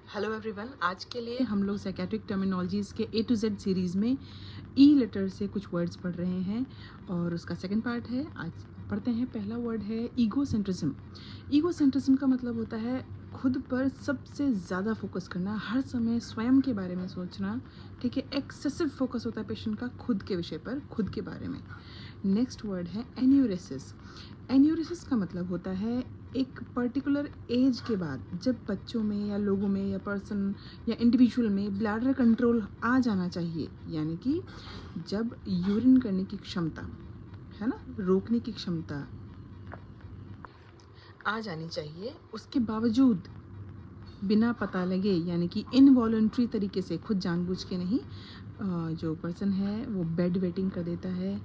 Hello everyone, आज के लिए हम लोग साइकेट्रिक टर्मिनोलॉजीज़ के A to Z सीरीज़ में ई लेटर से कुछ वर्ड्स पढ़ रहे हैं और उसका सेकंड पार्ट है। आज पढ़ते हैं। पहला वर्ड है ईगोसेंट्रिज्म। ईगोसेंट्रिज्म का मतलब होता है खुद पर सबसे ज़्यादा फोकस करना, हर समय स्वयं के बारे में सोचना। ठीक है, एक्सेसिव फोकस होता है पेशेंट का खुद के विषय पर, खुद के बारे में। नेक्स्ट वर्ड है एन्यूरेसिस। एन्यूरेसिस का मतलब होता है एक पर्टिकुलर एज के बाद जब बच्चों में या लोगों में या पर्सन या इंडिविजुअल में ब्लैडर कंट्रोल आ जाना चाहिए, यानी कि जब यूरिन करने की क्षमता है ना, रोकने की क्षमता आ जानी चाहिए, उसके बावजूद बिना पता लगे, यानी कि इनवॉलंटरी तरीके से, खुद जानबूझ के नहीं, जो पर्सन है वो बेड वेटिंग कर देता है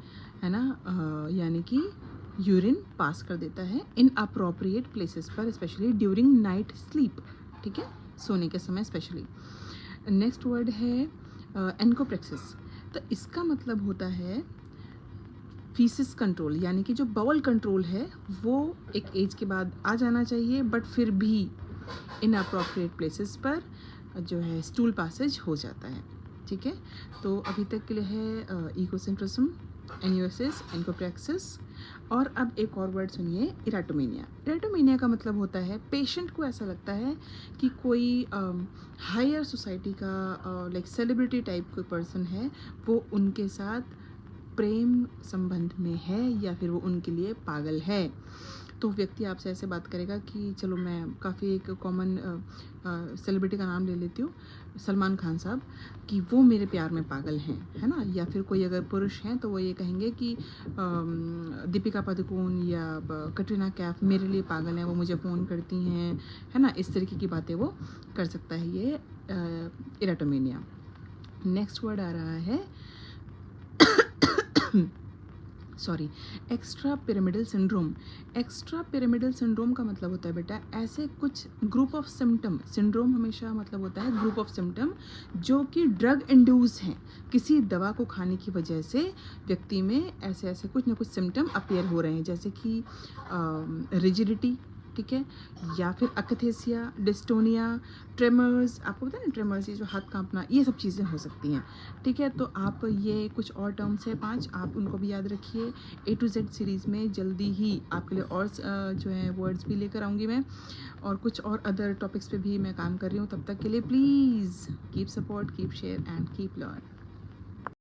ना, यानी कि यूरिन पास कर देता है इन अप्रोप्रिएट प्लेसेस पर, स्पेशली ड्यूरिंग नाइट स्लीप। ठीक है, सोने के समय स्पेशली। नेक्स्ट वर्ड है एनकोप्रेक्सिस। तो इसका मतलब होता है फीसिस कंट्रोल, यानी कि जो बाउल कंट्रोल है वो एक एज के बाद आ जाना चाहिए, बट फिर भी इन अप्रोप्रिएट प्लेसेस पर जो है स्टूल पासेज हो जाता है। ठीक है, तो अभी तक के लिए है ईगोसेंट्रिज्म, एन्यूरेसिस, एनकोप्रेक्सिस। और अब एक और वर्ड सुनिए, इराटोमेनिया। इराटोमेनिया का मतलब होता है पेशेंट को ऐसा लगता है कि कोई हायर सोसाइटी का लाइक सेलिब्रिटी टाइप कोई पर्सन है, वो उनके साथ प्रेम संबंध में है या फिर वो उनके लिए पागल है। तो व्यक्ति आपसे ऐसे बात करेगा कि चलो मैं काफ़ी एक कॉमन सेलिब्रिटी का नाम ले लेती हूँ, सलमान खान साहब, कि वो मेरे प्यार में पागल हैं, है ना। या फिर कोई अगर पुरुष हैं तो वो ये कहेंगे कि दीपिका पादुकोण या कटरीना कैफ मेरे लिए पागल हैं, वो मुझे फ़ोन करती हैं, है ना। इस तरीके की बातें वो कर सकता है ये इराटोमेनिया। नेक्स्ट वर्ड आ रहा है sorry, extra pyramidal syndrome. Extra pyramidal syndrome का मतलब होता है बेटा ऐसे कुछ ग्रुप ऑफ सिम्टम, सिंड्रोम हमेशा मतलब होता है ग्रुप ऑफ सिम्टम जो कि ड्रग इंड्यूस हैं, किसी दवा को खाने की वजह से व्यक्ति में ऐसे ऐसे कुछ ना कुछ सिम्टम अपीयर हो रहे हैं, जैसे कि रिजिडिटी, ठीक है, या फिर अकथेसिया, डिस्टोनिया, ट्रेमर्स। आपको पता है ना ट्रेमर्स, ये जो हाथ कांपना, ये सब चीज़ें हो सकती हैं। ठीक है, तो आप ये कुछ और टर्म्स है 5, आप उनको भी याद रखिए। A to Z सीरीज़ में जल्दी ही आपके लिए और जो है वर्ड्स भी लेकर आऊँगी मैं, और कुछ और अदर टॉपिक्स पे भी मैं काम कर रही हूँ। तब तक के लिए please keep support, keep share and keep learn.